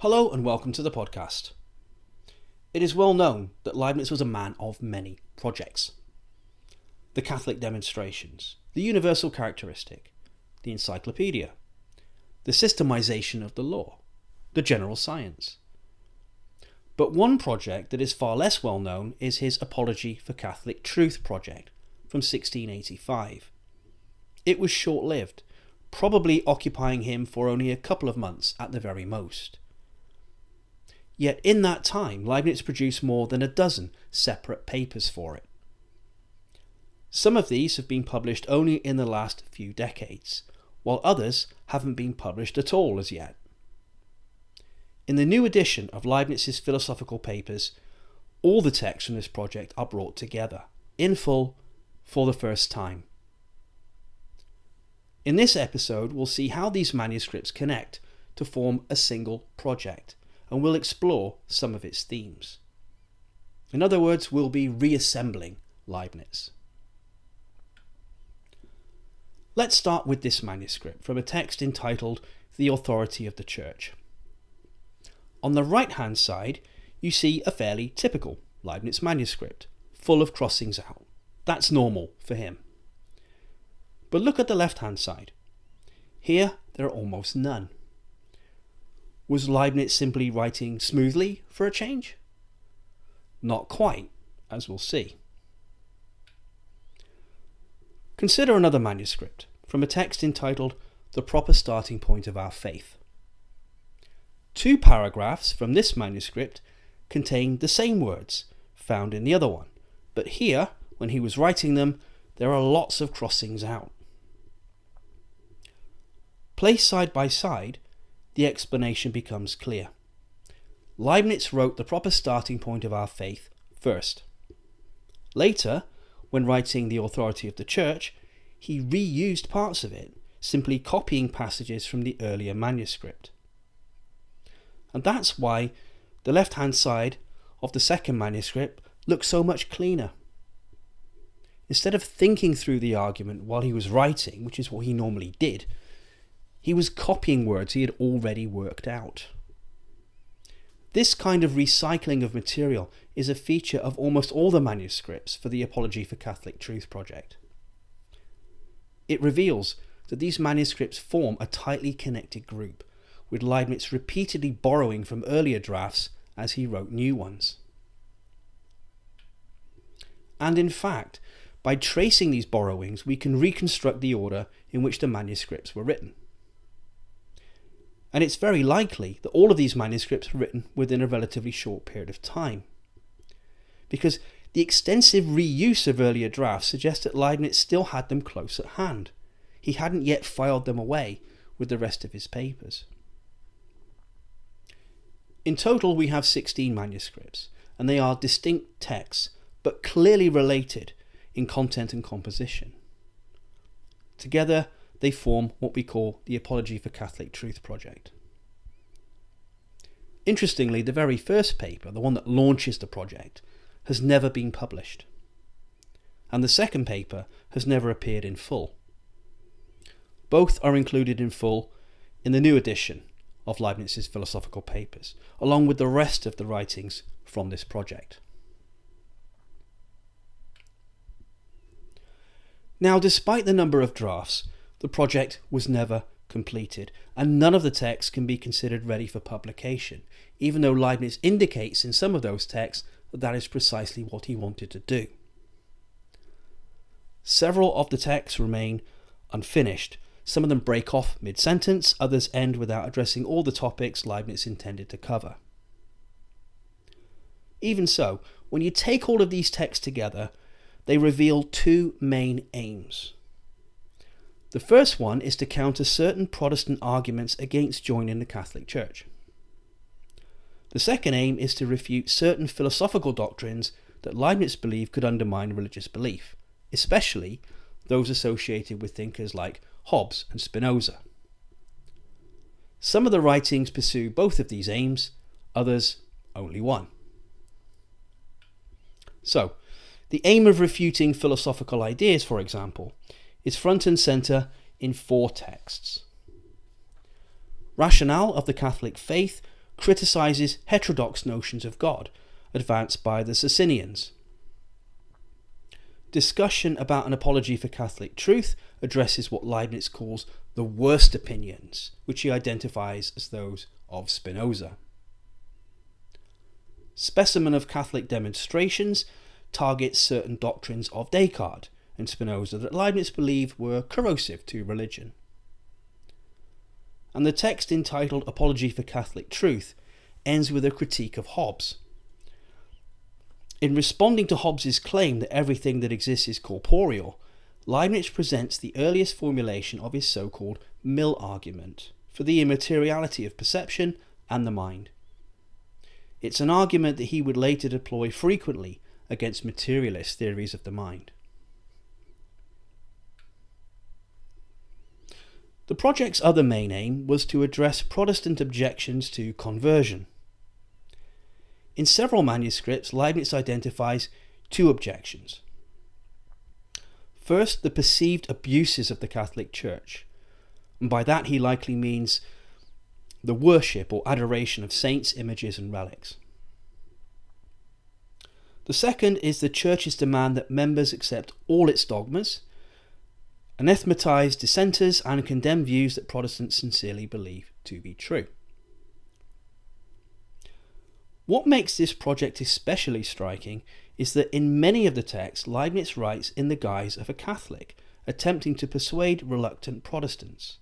Hello and welcome to the podcast. It is well known that Leibniz was a man of many projects. The Catholic demonstrations, the universal characteristic, the encyclopedia, the systemization of the law, the general science. But one project that is far less well known is his Apology for Catholic Truth project from 1685. It was short-lived, probably occupying him for only a couple of months at the very most. Yet in that time, Leibniz produced more than a dozen separate papers for it. Some of these have been published only in the last few decades, while others haven't been published at all as yet. In the new edition of Leibniz's philosophical papers, all the texts from this project are brought together, in full, for the first time. In this episode, we'll see how these manuscripts connect to form a single project, and we'll explore some of its themes. In other words, we'll be reassembling Leibniz. Let's start with this manuscript from a text entitled The Authority of the Church. On the right-hand side, you see a fairly typical Leibniz manuscript, full of crossings out. That's normal for him. But look at the left-hand side. Here, there are almost none. Was Leibniz simply writing smoothly for a change? Not quite, as we'll see. Consider another manuscript from a text entitled The Proper Starting Point of Our Faith. 2 paragraphs from this manuscript contain the same words found in the other one, but here, when he was writing them, there are lots of crossings out. Placed side by side, the explanation becomes clear. Leibniz wrote the proper starting point of our faith first. Later, when writing The Authority of the Church, he reused parts of it, simply copying passages from the earlier manuscript. And that's why the left-hand side of the second manuscript looks so much cleaner. Instead of thinking through the argument while he was writing, which is what he normally did, he was copying words he had already worked out. This kind of recycling of material is a feature of almost all the manuscripts for the Apology for Catholic Truth project. It reveals that these manuscripts form a tightly connected group, with Leibniz repeatedly borrowing from earlier drafts as he wrote new ones. And in fact, by tracing these borrowings, we can reconstruct the order in which the manuscripts were written. And it's very likely that all of these manuscripts were written within a relatively short period of time, because the extensive reuse of earlier drafts suggests that Leibniz still had them close at hand. He hadn't yet filed them away with the rest of his papers. In total, we have 16 manuscripts, and they are distinct texts, but clearly related in content and composition. Together, they form what we call the Apology for Catholic Truth project. Interestingly, the very first paper, the one that launches the project, has never been published. And the second paper has never appeared in full. Both are included in full in the new edition of Leibniz's philosophical papers, along with the rest of the writings from this project. Now, despite the number of drafts, the project was never completed, and none of the texts can be considered ready for publication, even though Leibniz indicates in some of those texts that that is precisely what he wanted to do. Several of the texts remain unfinished. Some of them break off mid-sentence, others end without addressing all the topics Leibniz intended to cover. Even so, when you take all of these texts together, they reveal 2 main aims. The first one is to counter certain Protestant arguments against joining the Catholic Church. The second aim is to refute certain philosophical doctrines that Leibniz believed could undermine religious belief, especially those associated with thinkers like Hobbes and Spinoza. Some of the writings pursue both of these aims, others only one. So, the aim of refuting philosophical ideas, for example, is front and centre in 4 texts. Rationale of the Catholic Faith criticises heterodox notions of God advanced by the Socinians. Discussion about an apology for Catholic truth addresses what Leibniz calls the worst opinions, which he identifies as those of Spinoza. Specimen of Catholic demonstrations targets certain doctrines of Descartes and Spinoza that Leibniz believed were corrosive to religion. And the text entitled Apology for Catholic Truth ends with a critique of Hobbes. In responding to Hobbes's claim that everything that exists is corporeal, Leibniz presents the earliest formulation of his so-called mill argument for the immateriality of perception and the mind. It's an argument that he would later deploy frequently against materialist theories of the mind. The project's other main aim was to address Protestant objections to conversion. In several manuscripts, Leibniz identifies two objections. First, the perceived abuses of the Catholic Church, and by that he likely means the worship or adoration of saints, images and relics. The second is the Church's demand that members accept all its dogmas, anathematize dissenters and condemn views that Protestants sincerely believe to be true. What makes this project especially striking is that in many of the texts, Leibniz writes in the guise of a Catholic, attempting to persuade reluctant Protestants,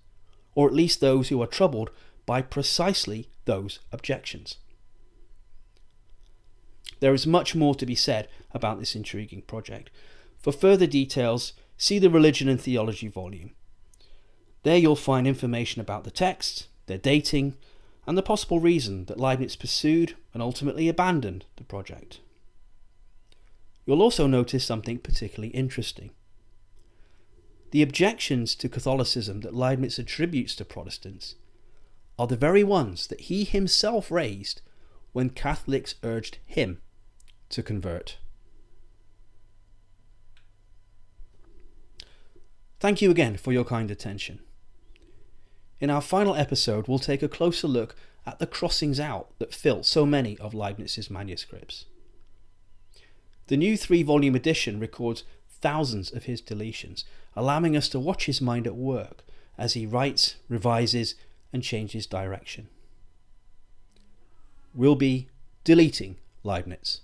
or at least those who are troubled by precisely those objections. There is much more to be said about this intriguing project. For further details, see the Religion and Theology volume. There you'll find information about the texts, their dating, and the possible reason that Leibniz pursued and ultimately abandoned the project. You'll also notice something particularly interesting. The objections to Catholicism that Leibniz attributes to Protestants are the very ones that he himself raised when Catholics urged him to convert. Thank you again for your kind attention. In our final episode, we'll take a closer look at the crossings out that fill so many of Leibniz's manuscripts. The new 3-volume edition records thousands of his deletions, allowing us to watch his mind at work as he writes, revises, and changes direction. We'll be deleting Leibniz.